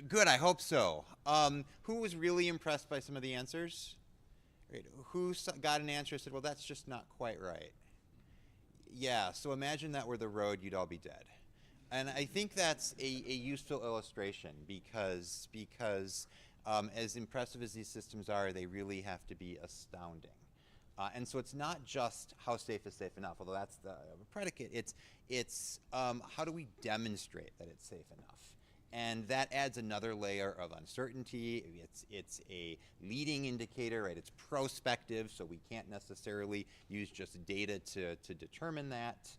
Good, I hope so. Who was really impressed by some of the answers? Right. Who got an answer and said, well, that's just not quite right? Yeah, so imagine that were the road, you'd all be dead. And I think that's a useful illustration because as impressive as these systems are, they really have to be astounding. And so it's not just how safe is safe enough, although that's the predicate. It's how do we demonstrate that it's safe enough? And that adds another layer of uncertainty. It's a leading indicator, right? It's prospective, so we can't necessarily use just data to determine that.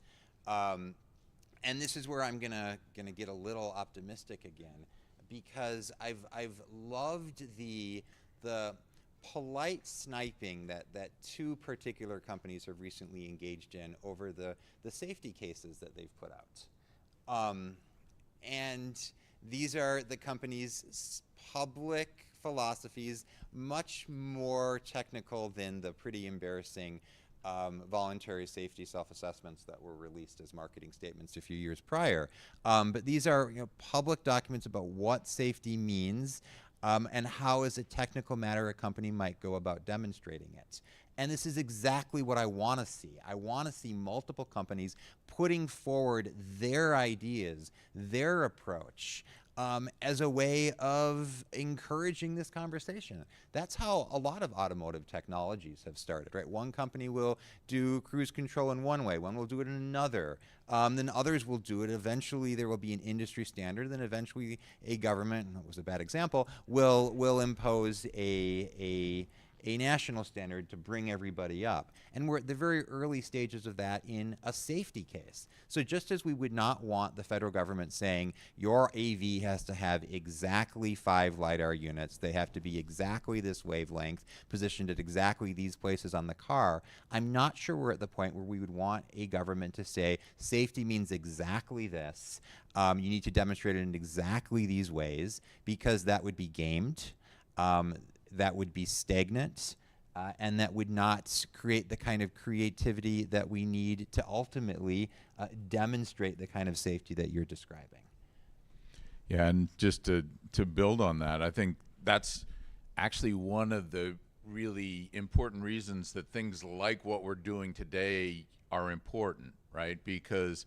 And this is where I'm gonna get a little optimistic again, because I've loved the polite sniping that two particular companies have recently engaged in over the safety cases that they've put out. And these are the company's public philosophies, much more technical than the pretty embarrassing voluntary safety self-assessments that were released as marketing statements a few years prior. But these are public documents about what safety means and how, as a technical matter, a company might go about demonstrating it. And this is exactly what I want to see. I want to see multiple companies putting forward their ideas, their approach, as a way of encouraging this conversation. That's how a lot of automotive technologies have started, right? One company will do cruise control in one way, one will do it in another, then others will do it. Eventually there will be an industry standard, then eventually a government, and that was a bad example, will impose a national standard to bring everybody up. And we're at the very early stages of that in a safety case. So just as we would not want the federal government saying your AV has to have exactly 5 LiDAR units, they have to be exactly this wavelength, positioned at exactly these places on the car, I'm not sure we're at the point where we would want a government to say safety means exactly this, you need to demonstrate it in exactly these ways, because that would be gamed. That would be stagnant, and that would not create the kind of creativity that we need to ultimately demonstrate the kind of safety that you're describing. Yeah, and just to build on that, I think that's actually one of the really important reasons that things like what we're doing today are important, right? Because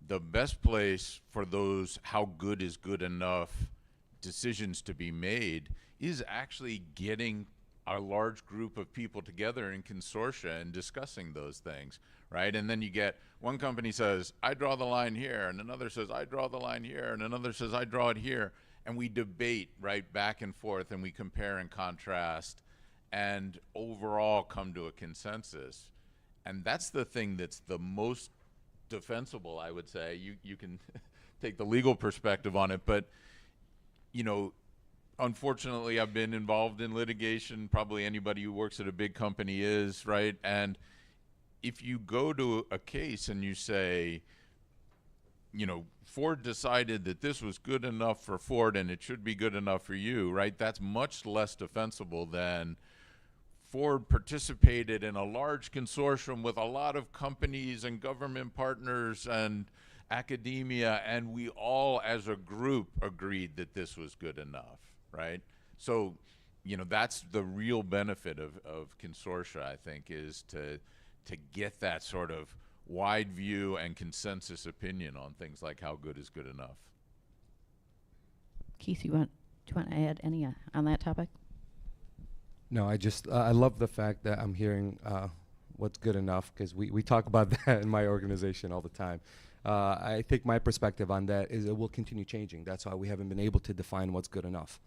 the best place for those how good is good enough decisions to be made is actually getting a large group of people together in consortia and discussing those things, right? And then you get one company says, I draw the line here, and another says, I draw the line here, and another says, I draw it here. And we debate, right, back and forth, and we compare and contrast, and overall come to a consensus. And that's the thing that's the most defensible, I would say. You can take the legal perspective on it, but unfortunately, I've been involved in litigation. Probably anybody who works at a big company is, right? And if you go to a case and you say, Ford decided that this was good enough for Ford and it should be good enough for you, right? That's much less defensible than Ford participated in a large consortium with a lot of companies and government partners and academia, and we all as a group agreed that this was good enough, right? So, that's the real benefit of consortia, I think, is to get that sort of wide view and consensus opinion on things like how good is good enough. Keith, do you want to add any on that topic? No, I love the fact that I'm hearing what's good enough, because we talk about that in my organization all the time. I think my perspective on that is it will continue changing. That's why we haven't been able to define what's good enough.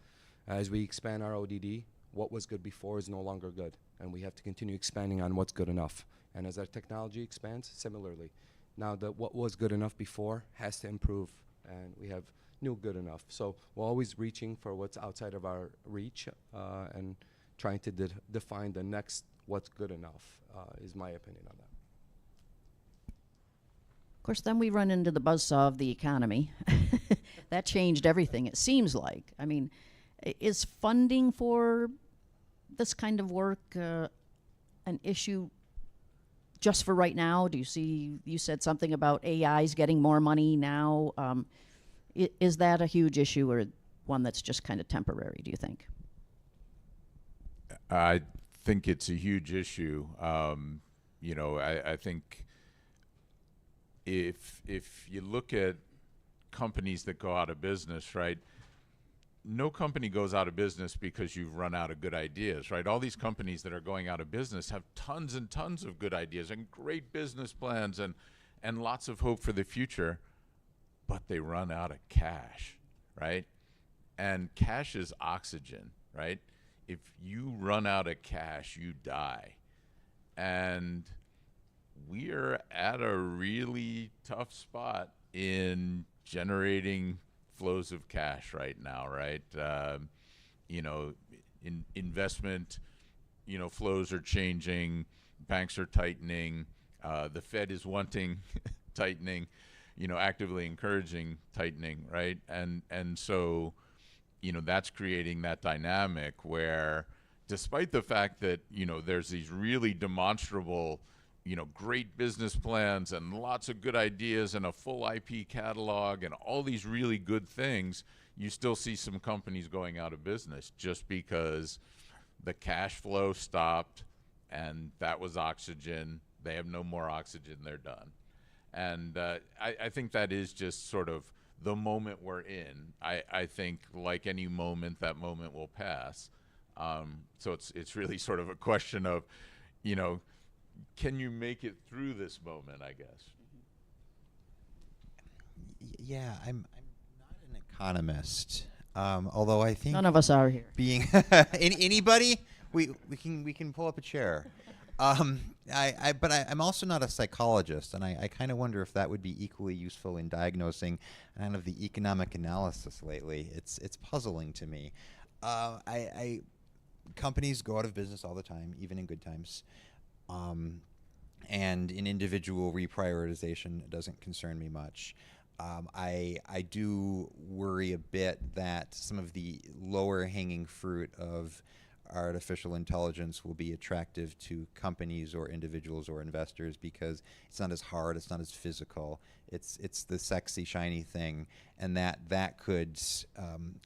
As we expand our ODD, what was good before is no longer good, and we have to continue expanding on what's good enough. And as our technology expands, similarly. Now, what was good enough before has to improve, and we have new good enough. So we're always reaching for what's outside of our reach and trying to define the next what's good enough, is my opinion on that. Of course, then we run into the buzzsaw of the economy. That changed everything, it seems like. I mean, is funding for this kind of work an issue just for right now? Do you see, you said something about AIs getting more money now. Is that a huge issue, or one that's just kind of temporary, do you think? I think it's a huge issue. You know, I think if you look at companies that go out of business, right? No company goes out of business because you've run out of good ideas, right? All these companies that are going out of business have tons and tons of good ideas and great business plans and lots of hope for the future, but they run out of cash, right? And cash is oxygen, right? If you run out of cash, you die. And we are at a really tough spot in generating flows of cash right now, right? You know, investment, you know, flows are changing, banks are tightening, the Fed is wanting tightening, you know, actively encouraging tightening, right? And so, you know, that's creating that dynamic where, despite the fact that, you know, there's these really demonstrable, you know, great business plans and lots of good ideas and a full IP catalog and all these really good things, you still see some companies going out of business just because the cash flow stopped and that was oxygen. They have no more oxygen, they're done. And I think that is just sort of the moment we're in. I think, like any moment, that moment will pass. So it's really sort of a question of, you know, can you make it through this moment, I guess? Yeah, I'm not an economist, although I think None of us are here. being anybody, we can pull up a chair. But I'm also not a psychologist, and I kind of wonder if that would be equally useful in diagnosing kind of the economic analysis lately. It's puzzling to me. Companies go out of business all the time, even in good times. And in individual reprioritization doesn't concern me much. I do worry a bit that some of the lower hanging fruit of artificial intelligence will be attractive to companies or individuals or investors because it's not as hard, it's not as physical, it's the sexy, shiny thing, and that could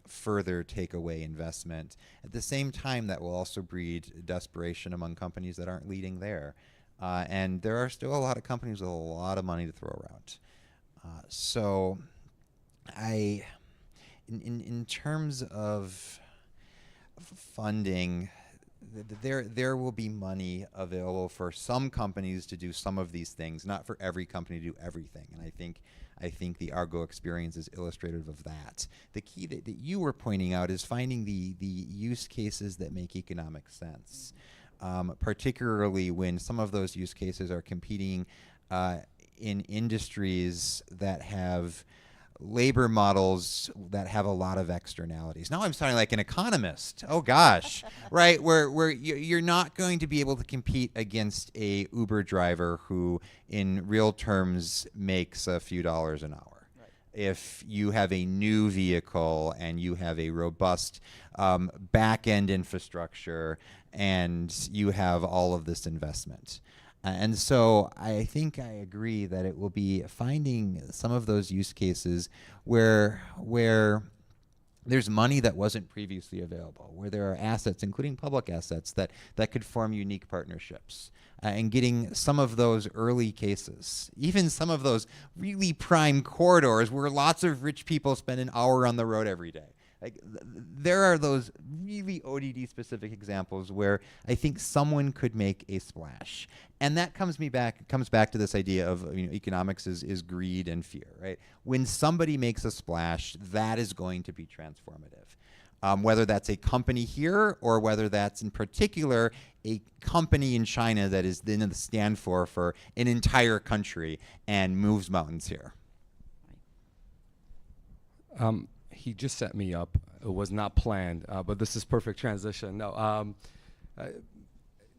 further take away investment. At the same time, that will also breed desperation among companies that aren't leading there. And there are still a lot of companies with a lot of money to throw around. So in terms of funding, there will be money available for some companies to do some of these things, not for every company to do everything. And I think the Argo experience is illustrative of that. The key that you were pointing out is finding the use cases that make economic sense, particularly when some of those use cases are competing in industries that have labor models that have a lot of externalities. Now I'm sounding like an economist. Oh gosh, right? Where you're not going to be able to compete against a Uber driver who, in real terms, makes a few dollars an hour. Right. If you have a new vehicle and you have a robust back-end infrastructure and you have all of this investment. And so I think I agree that it will be finding some of those use cases where there's money that wasn't previously available, where there are assets, including public assets, that could form unique partnerships, and getting some of those early cases, even some of those really prime corridors where lots of rich people spend an hour on the road every day. Like, there are those really ODD specific examples where I think someone could make a splash, and that comes back to this idea of, you know, economics is greed and fear, right? When somebody makes a splash, that is going to be transformative, whether that's a company here or whether that's in particular a company in China that is then the stand for an entire country and moves mountains here. He just set me up. It was not planned, but this is perfect transition. No,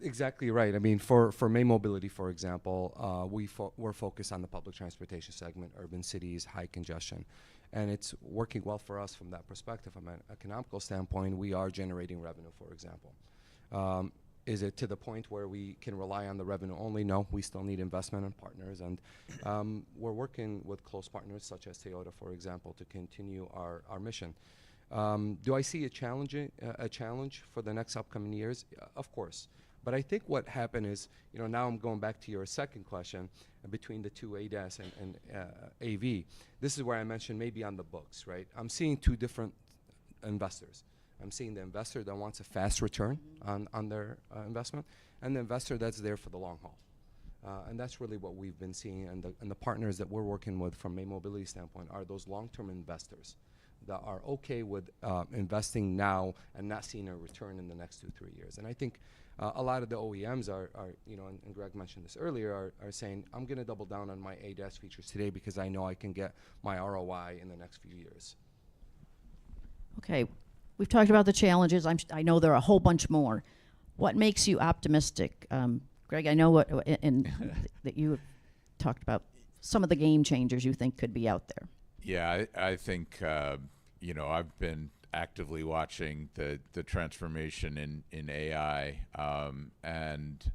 exactly right. I mean, for May Mobility, for example, we're focused on the public transportation segment, urban cities, high congestion. And it's working well for us from that perspective. From an economical standpoint, we are generating revenue, for example. Is it to the point where we can rely on the revenue only? No, we still need investment and partners. And we're working with close partners such as Toyota, for example, to continue our mission. Do I see a challenge for the next upcoming years? Of course. But I think what happened is, now I'm going back to your second question between the two ADAS and AV. This is where I mentioned maybe on the books, right? I'm seeing two different investors. I'm seeing the investor that wants a fast return on their investment, and the investor that's there for the long haul. And that's really what we've been seeing, and the partners that we're working with from a mobility standpoint are those long-term investors that are okay with investing now and not seeing a return in the next 2-3 years. And I think a lot of the OEMs are and Greg mentioned this earlier, are saying, I'm going to double down on my ADAS features today because I know I can get my ROI in the next few years. Okay, we've talked about the challenges. I know there are a whole bunch more. What makes you optimistic? Greg, I know that you have talked about some of the game changers you think could be out there. Yeah, I think, I've been actively watching the transformation in AI, and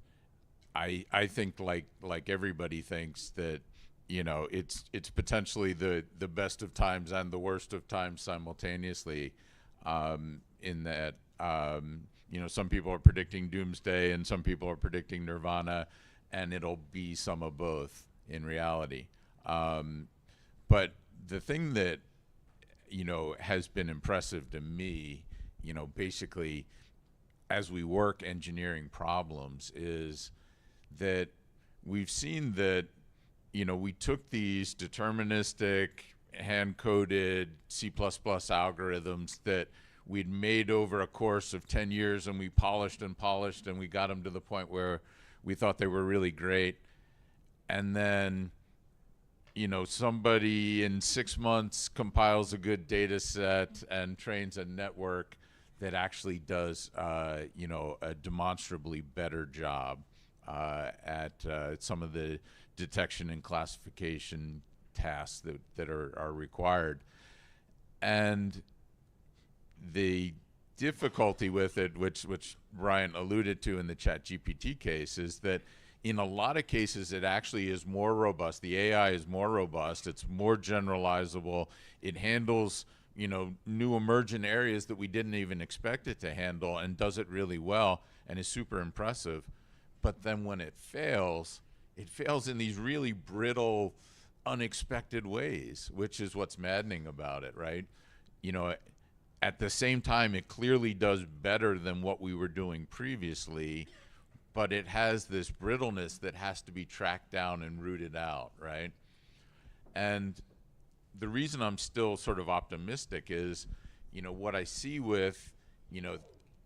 I think like everybody thinks that, it's potentially the best of times and the worst of times simultaneously, in that, some people are predicting doomsday and some people are predicting nirvana, and it'll be some of both in reality. But the thing that, has been impressive to me, basically as we work engineering problems, is that we've seen that, we took these deterministic, hand-coded C++ algorithms that we'd made over a course of 10 years, and we polished and polished, and we got them to the point where we thought they were really great. And then, somebody in 6 months compiles a good data set and trains a network that actually does, a demonstrably better job at some of the detection and classification tasks that are required. And the difficulty with it, which Bryant alluded to in the ChatGPT case, is that in a lot of cases it actually is more robust. The AI is more robust. It's more generalizable. It handles, new emergent areas that we didn't even expect it to handle, and does it really well and is super impressive. But then when it fails in these really brittle, unexpected ways, which is what's maddening about it, right? At the same time, it clearly does better than what we were doing previously, but it has this brittleness that has to be tracked down and rooted out, right? And the reason I'm still sort of optimistic is, what I see with,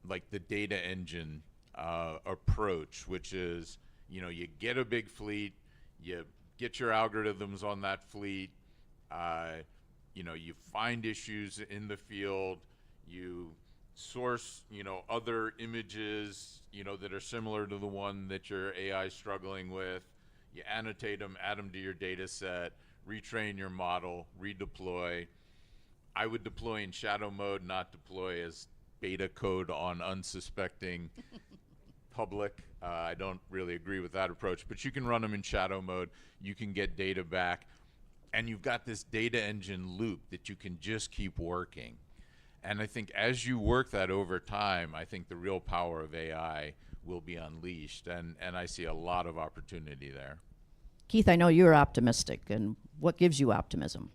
like the data engine approach, which is, you get a big fleet, you get your algorithms on that fleet, you find issues in the field, you source, other images, that are similar to the one that your AI is struggling with, you annotate them, add them to your data set, retrain your model, redeploy. I would deploy in shadow mode, not deploy as beta code on unsuspecting public. I don't really agree with that approach, but you can run them in shadow mode, you can get data back, and you've got this data engine loop that you can just keep working. And I think as you work that over time, I think the real power of AI will be unleashed, and I see a lot of opportunity there. Keith, I know you're optimistic, and what gives you optimism?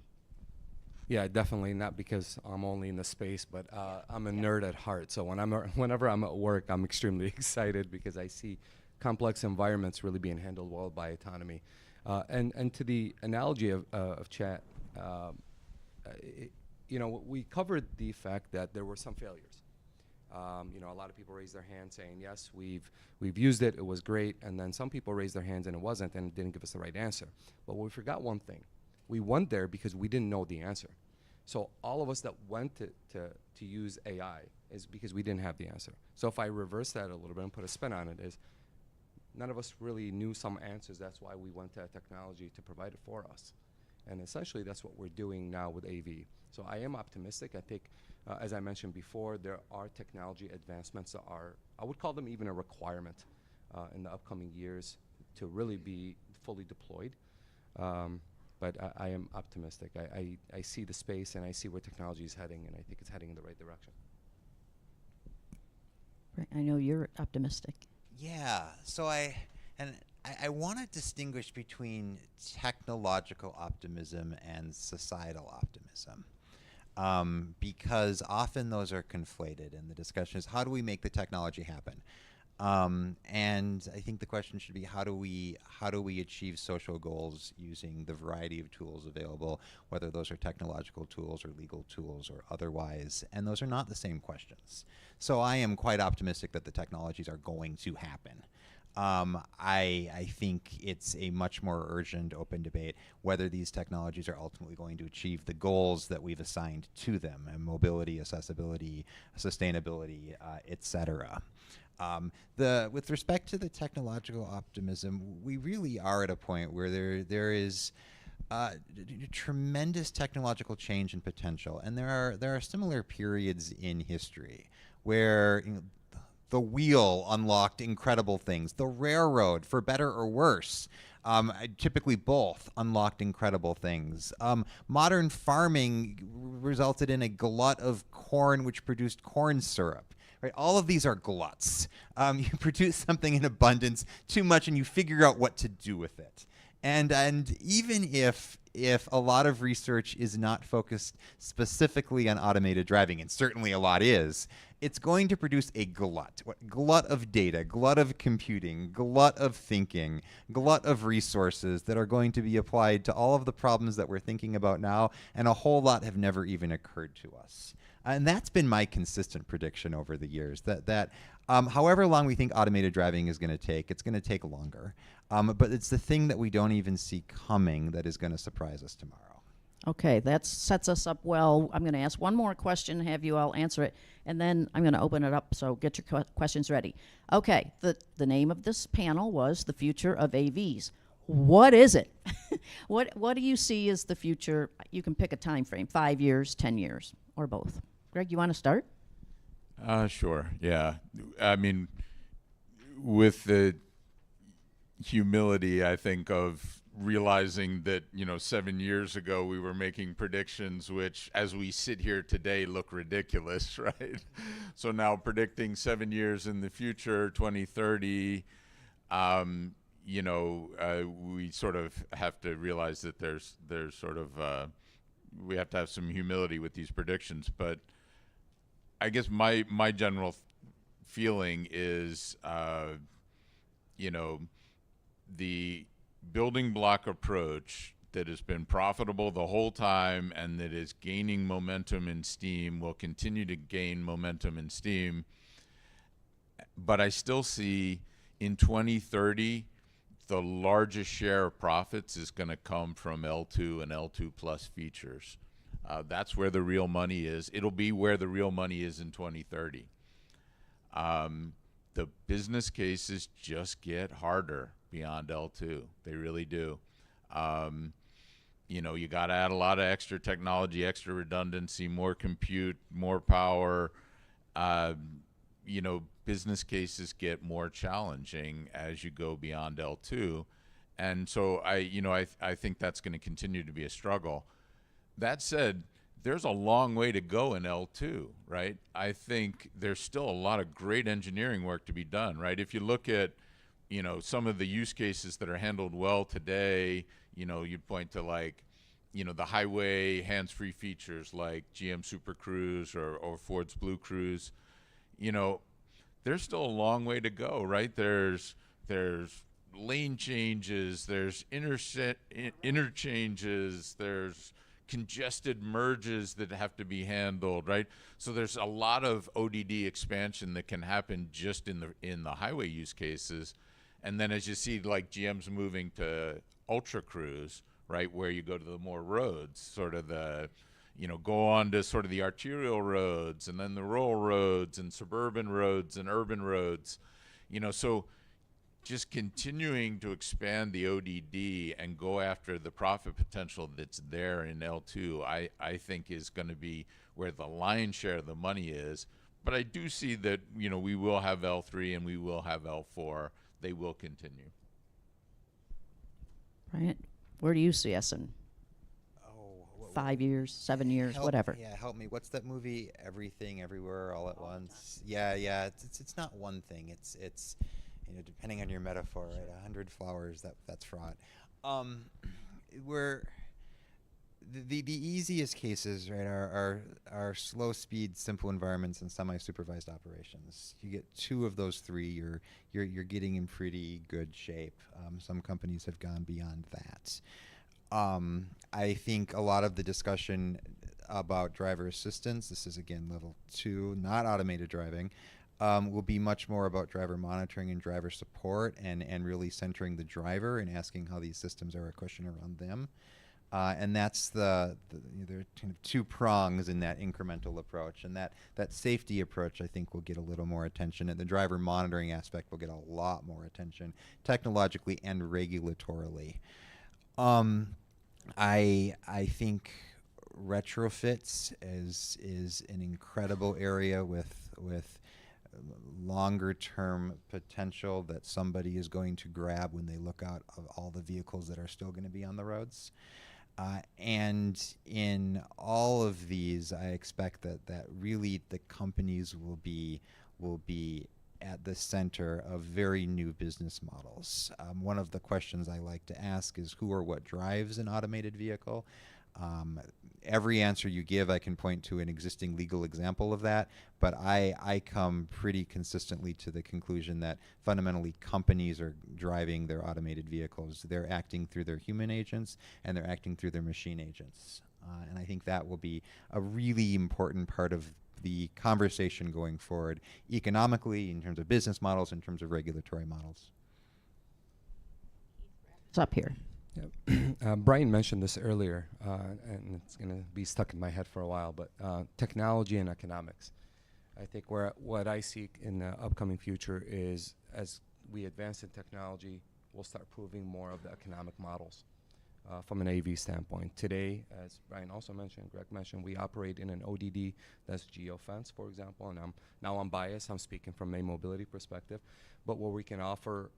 Yeah, definitely not because I'm only in the space, but I'm a nerd at heart. So whenever I'm at work, I'm extremely excited because I see complex environments really being handled well by autonomy. And to the analogy of chat, we covered the fact that there were some failures. A lot of people raised their hands saying, yes, we've used it, it was great, and then some people raised their hands and it wasn't, and it didn't give us the right answer. But we forgot one thing. We went there because we didn't know the answer. So all of us that went to use AI is because we didn't have the answer. So if I reverse that a little bit and put a spin on it, is none of us really knew some answers. That's why we went to technology to provide it for us. And essentially, that's what we're doing now with AV. So I am optimistic. I think, as I mentioned before, there are technology advancements that are, I would call them even a requirement in the upcoming years to really be fully deployed. but I am optimistic. I see the space and I see where technology is heading, and I think it's heading in the right direction. Right, I know you're optimistic. Yeah, so I want to distinguish between technological optimism and societal optimism, because often those are conflated, and the discussion is how do we make the technology happen? And I think the question should be how do we achieve social goals using the variety of tools available, whether those are technological tools or legal tools or otherwise, and those are not the same questions. So I am quite optimistic that the technologies are going to happen. I think it's a much more urgent open debate whether these technologies are ultimately going to achieve the goals that we've assigned to them, and mobility, accessibility, sustainability, et cetera. With respect to the technological optimism, we really are at a point where there is tremendous technological change and potential, and there are similar periods in history where the wheel unlocked incredible things. The railroad, for better or worse, typically both, unlocked incredible things. Modern farming resulted in a glut of corn, which produced corn syrup. Right? All of these are gluts. You produce something in abundance, too much, and you figure out what to do with it. And even if a lot of research is not focused specifically on automated driving, and certainly a lot is, it's going to produce a glut. Glut of data, glut of computing, glut of thinking, glut of resources that are going to be applied to all of the problems that we're thinking about now, and a whole lot have never even occurred to us. And that's been my consistent prediction over the years, that however long we think automated driving is going to take, it's going to take longer. But it's the thing that we don't even see coming that is going to surprise us tomorrow. Okay, that sets us up well. I'm going to ask one more question, have you all answer it, and then I'm going to open it up, so get your questions ready. Okay, the name of this panel was The Future of AVs. What is it? What do you see as the future? You can pick a time frame, 5 years, 10 years, or both. Greg, you want to start? Sure, yeah. I mean, with the humility, I think, of realizing that, 7 years ago we were making predictions which, as we sit here today, look ridiculous, right? So now predicting 7 years in the future, 2030, we sort of have to realize that there's sort of, we have to have some humility with these predictions. But I guess my general feeling is, the building block approach that has been profitable the whole time and that is gaining momentum and steam will continue to gain momentum and steam. But I still see in 2030, the largest share of profits is going to come from L2 and L2 plus features. That's where the real money is. It'll be where the real money is in 2030. The business cases just get harder beyond L2. They really do. You got to add a lot of extra technology, extra redundancy, more compute, more power. Business cases get more challenging as you go beyond L2. And so I think that's going to continue to be a struggle. That said, there's a long way to go in L2, right? I think there's still a lot of great engineering work to be done, right? If you look at, some of the use cases that are handled well today, you'd point to the highway hands-free features like GM Super Cruise or Ford's Blue Cruise. There's still a long way to go, right? There's lane changes, there's interchanges, there's congested merges that have to be handled, right? So there's a lot of ODD expansion that can happen just in the highway use cases. And then as you see, like GM's moving to Ultra Cruise, right, where you go to the more roads, sort of go on to sort of the arterial roads and then the rural roads and suburban roads and urban roads, so just continuing to expand the ODD and go after the profit potential that's there in L2, I think is going to be where the lion's share of the money is. But I do see that, we will have L3 and we will have L4. They will continue. Right. Where do you see us in 5 years, 7 years, whatever. Yeah, help me. What's that movie? Everything, Everywhere, All at Once. Yeah. It's not one thing. It's depending on your metaphor, right? 100 flowers. That's fraught. We're the easiest cases, right, are slow speed, simple environments and semi-supervised operations. You get 2 of those 3, you're getting in pretty good shape. Some companies have gone beyond that. I think a lot of the discussion about driver assistance, this is again level 2, not automated driving, will be much more about driver monitoring and driver support and really centering the driver and asking how these systems are a cushion around them. And that's there are kind of 2 prongs in that incremental approach, and that safety approach I think will get a little more attention, and the driver monitoring aspect will get a lot more attention technologically and regulatorily. I think retrofits is an incredible area with longer term potential that somebody is going to grab when they look out of all the vehicles that are still going to be on the roads. And in all of these, I expect that really the companies will be at the center of very new business models. One of the questions I like to ask is who or what drives an automated vehicle? Every answer you give, I can point to an existing legal example of that, but I come pretty consistently to the conclusion that fundamentally companies are driving their automated vehicles. They're acting through their human agents and they're acting through their machine agents. And I think that will be a really important part of the conversation going forward, economically, in terms of business models, in terms of regulatory models. It's up here. Yeah. Brian mentioned this earlier, and it's going to be stuck in my head for a while, but technology and economics. I think what I see in the upcoming future is as we advance in technology, we'll start proving more of the economic models from an AV standpoint. Today, as Brian also mentioned, Greg mentioned, we operate in an ODD that's geofence, for example, and I'm biased, I'm speaking from a mobility perspective, but where we can offer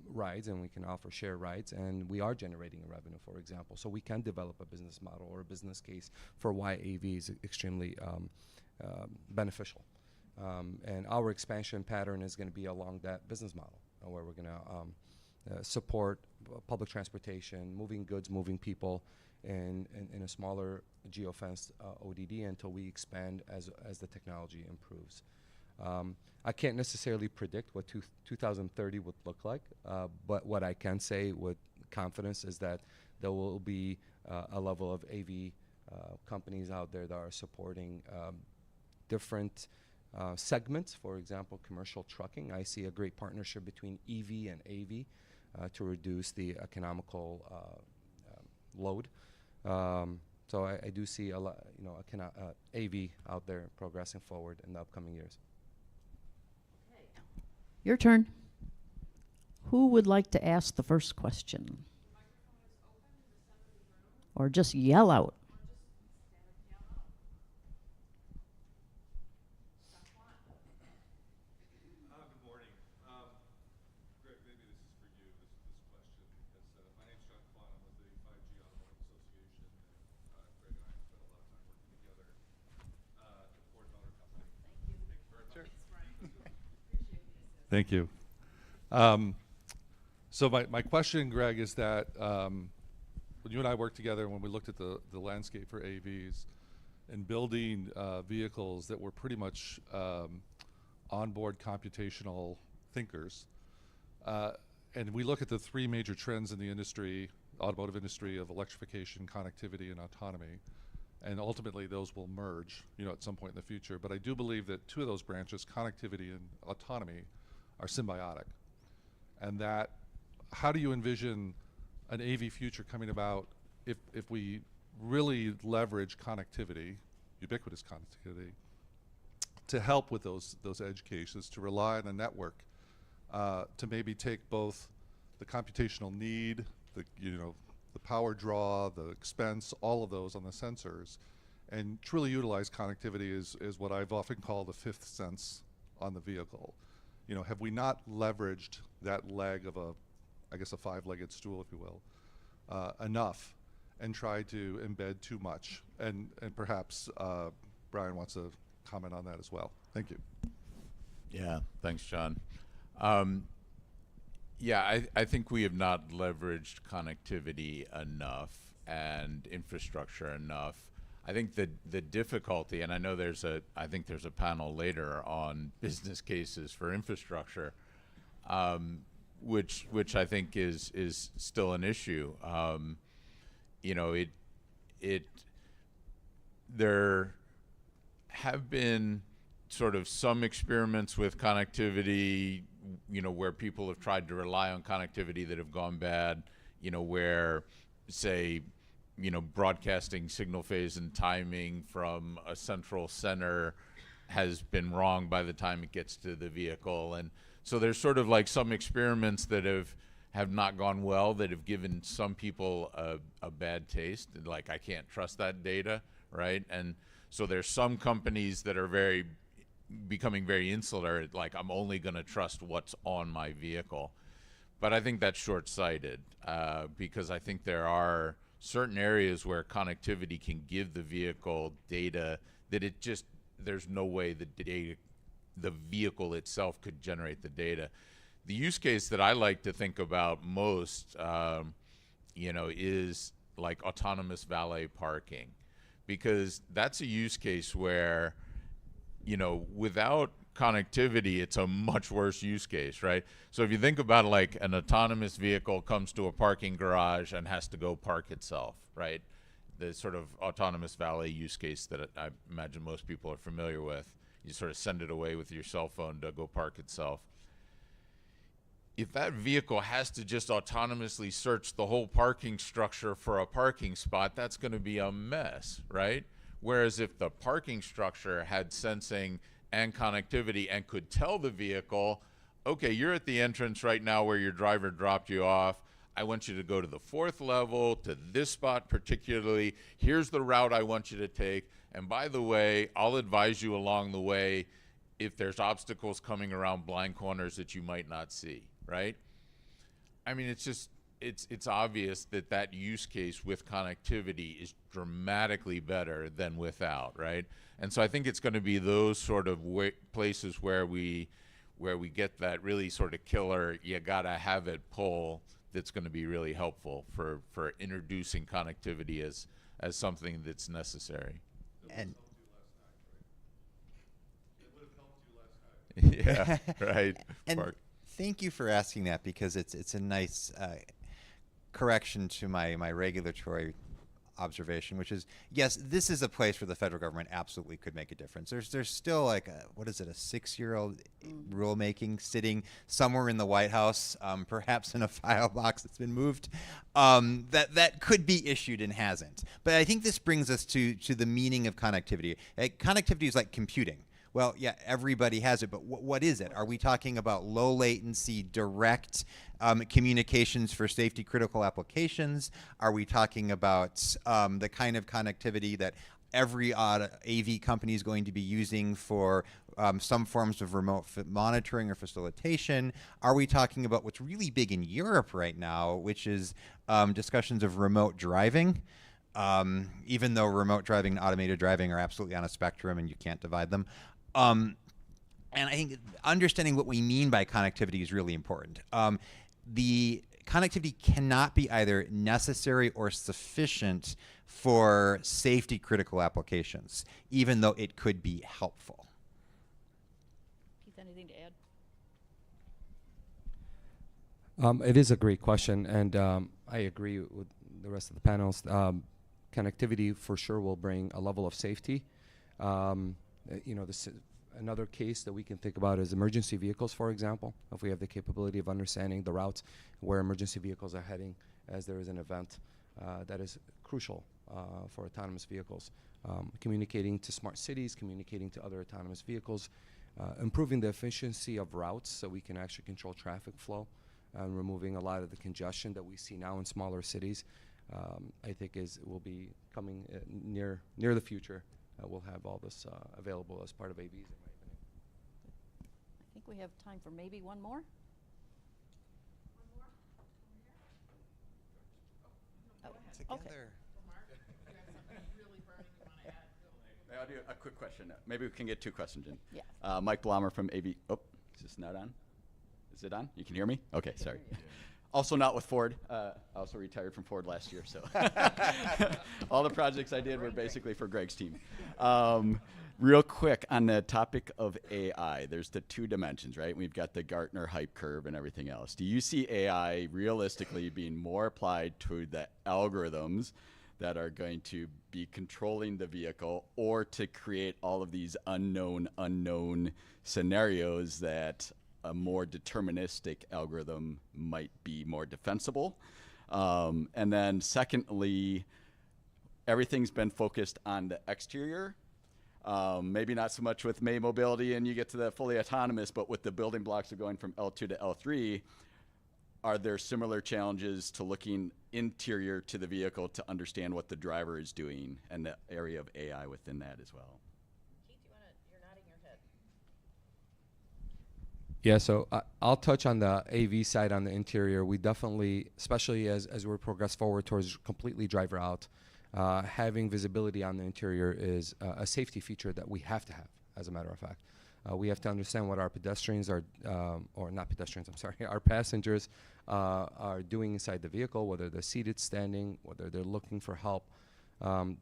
rides and we can offer share rides, and we are generating a revenue, for example. So we can develop a business model or a business case for why AV is extremely beneficial. And our expansion pattern is going to be along that business model, where we're going to support public transportation, moving goods, moving people in a smaller geofenced ODD until we expand as the technology improves. I can't necessarily predict what 2030 would look like, but what I can say with confidence is that there will be a level of AV companies out there that are supporting different segments. For example, commercial trucking. I see a great partnership between EV and AV to reduce the economical load. So I do see a lot, AV out there progressing forward in the upcoming years. Your turn. Who would like to ask the first question? Or just yell out. Good morning. Greg, maybe this is for you, this question, because my name's John Kwan. I'm with the 5G Automotive Association, and Greg and I have spent a lot of time working together at the Ford Motor Company. Thank you. Thank you very much. Sure. Thank you. So my question, Greg, is that when you and I worked together, when we looked at the landscape for AVs and building vehicles that were pretty much onboard computational thinkers, and we look at the 3 major trends in the industry, automotive industry, of electrification, connectivity, and autonomy, and ultimately those will merge, at some point in the future. But I do believe that 2 of those branches, connectivity and autonomy, are symbiotic. And that, how do you envision an AV future coming about if we really leverage connectivity, ubiquitous connectivity, to help with those edge cases, to rely on a network to maybe take both the computational need, the power draw, the expense, all of those on the sensors, and truly utilize connectivity is what I've often called the 5th sense on the vehicle. Have we not leveraged that leg of a 5-legged stool, if you will, enough? and try to embed too much. And perhaps Brian wants to comment on that as well. Thank you. Yeah, thanks, John. Yeah, I think we have not leveraged connectivity enough and infrastructure enough. I think the difficulty, and I know I think there's a panel later on business cases for infrastructure, which I think is still an issue. You know, there have been sort of some experiments with connectivity, you know, where people have tried to rely on connectivity that have gone bad, you know, where, say, you know, broadcasting signal phase and timing from a central center has been wrong by the time it gets to the vehicle. And so there's sort of like some experiments that have not gone well, that have given some people a bad taste, like I can't trust that data, right? And so there's some companies that are becoming very insular, like I'm only gonna trust what's on my vehicle. But I think that's short-sighted, because I think there are certain areas where connectivity can give the vehicle data that there's no way the vehicle itself could generate the data. The use case that I like to think about most, you know, is like autonomous valet parking, because that's a use case where, you know, without connectivity, it's a much worse use case, right? So if you think about it, like an autonomous vehicle comes to a parking garage and has to go park itself, right? The sort of autonomous valet use case that I imagine most people are familiar with. You sort of send it away with your cell phone to go park itself. If that vehicle has to just autonomously search the whole parking structure for a parking spot, that's going to be a mess, right? Whereas if the parking structure had sensing and connectivity and could tell the vehicle, okay, you're at the entrance right now where your driver dropped you off. I want you to go to the 4th level, to this spot particularly. Here's the route I want you to take. And by the way, I'll advise you along the way if there's obstacles coming around blind corners that you might not see, right? I mean, it's obvious that use case with connectivity is dramatically better than without, right? And so I think it's going to be those sort of places where we get that really sort of killer, you gotta have it pull, that's going to be really helpful for introducing connectivity as something that's necessary. And yeah, right. and Mark. thank you for asking that, because it's a nice correction to my regulatory observation, which is, yes, this is a place where the federal government absolutely could make a difference. There's still like a 6-year-old rulemaking sitting somewhere in the White House, perhaps in a file box that's been moved, that could be issued and hasn't. But I think this brings us to the meaning of connectivity. Connectivity is like computing. Well, yeah, everybody has it, but what is it? Are we talking about low latency, direct communications for safety critical applications? Are we talking about the kind of connectivity that every AV company is going to be using for some forms of remote monitoring or facilitation? Are we talking about what's really big in Europe right now, which is discussions of remote driving? Even though remote driving and automated driving are absolutely on a spectrum and you can't divide them. And I think understanding what we mean by connectivity is really important. The connectivity cannot be either necessary or sufficient for safety critical applications, even though it could be helpful. Keith, anything to add? It is a great question, and I agree with the rest of the panels. Connectivity for sure will bring a level of safety. You know, another case that we can think about is emergency vehicles, for example. If we have the capability of understanding the routes where emergency vehicles are heading as there is an event, that is crucial for autonomous vehicles. Communicating to smart cities, communicating to other autonomous vehicles, improving the efficiency of routes so we can actually control traffic flow, and removing a lot of the congestion that we see now in smaller cities. I think will be coming near the future. We'll have all this available as part of AVs. I think we have time for maybe one more. Oh, Together. okay. I'll do a quick question. Maybe we can get 2 questions in. Yeah. Mike Blommer from AV. Oh, is this not on? Is it on? You can hear me? Okay, sorry. Also not with Ford. I also retired from Ford last year, so all the projects I did were basically for Greg's team. Real quick on the topic of AI, there's the 2 dimensions, right? We've got the Gartner hype curve and everything else. Do you see AI realistically being more applied to the algorithms that are going to be controlling the vehicle, or to create all of these unknown scenarios that a more deterministic algorithm might be more defensible? And then secondly, everything's been focused on the exterior. Maybe not so much with May Mobility and you get to the fully autonomous, but with the building blocks of going from L2 to L3, are there similar challenges to looking interior to the vehicle to understand what the driver is doing, and the area of AI within that as well? Keith, you're nodding your head. Yeah, so I'll touch on the AV side on the interior. We definitely, especially as we progress forward towards completely driver out, having visibility on the interior is a safety feature that we have to have, as a matter of fact. We have to understand what our pedestrians are, or not pedestrians, I'm sorry, our passengers are doing inside the vehicle, whether they're seated, standing, whether they're looking for help.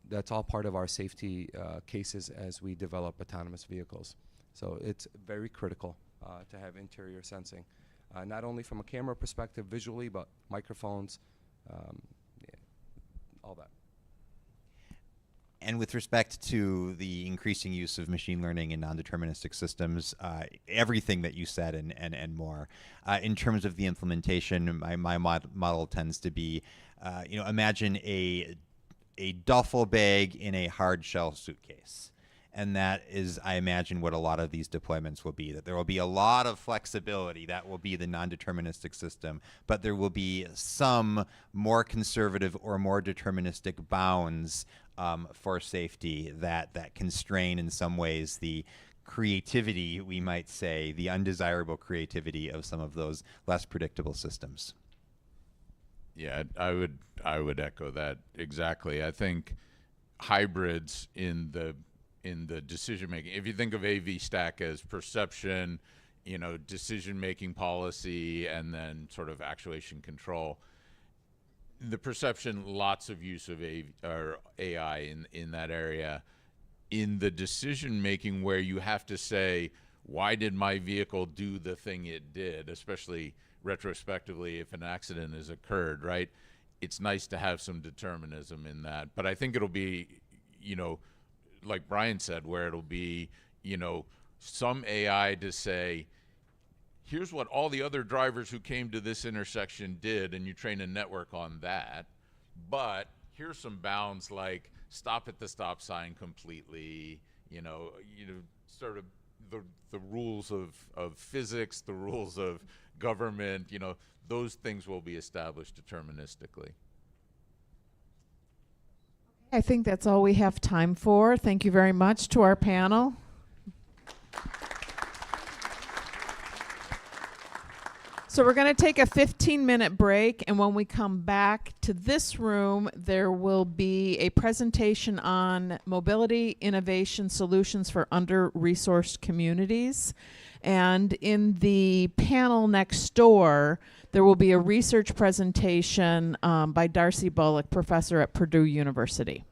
That's all part of our safety cases as we develop autonomous vehicles. So it's very critical to have interior sensing, not only from a camera perspective visually, but microphones, all that. And with respect to the increasing use of machine learning in non-deterministic systems, everything that you said and more, in terms of the implementation, my model tends to be, imagine a duffel bag in a hard shell suitcase. And that is, I imagine, what a lot of these deployments will be, that there will be a lot of flexibility. That will be the non-deterministic system, but there will be some more conservative or more deterministic bounds for safety that constrain in some ways the creativity, we might say, the undesirable creativity of some of those less predictable systems. Yeah, I would echo that exactly. I think hybrids in the decision making, if you think of AV stack as perception, decision making policy, and then sort of actuation control, the perception, lots of use of AI in that area. In the decision making, where you have to say, why did my vehicle do the thing it did, especially retrospectively if an accident has occurred, right? It's nice to have some determinism in that. But I think it'll be, like Brian said, where it'll be, some AI to say, here's what all the other drivers who came to this intersection did, and you train a network on that. But here's some bounds, like stop at the stop sign completely, sort of the rules of physics, the rules of government, those things will be established deterministically. I think that's all we have time for. Thank you very much to our panel. So we're going to take a 15-minute break, and when we come back to this room, there will be a presentation on mobility innovation solutions for under-resourced communities. And in the panel next door, there will be a research presentation by Darcy Bullock, professor at Purdue University.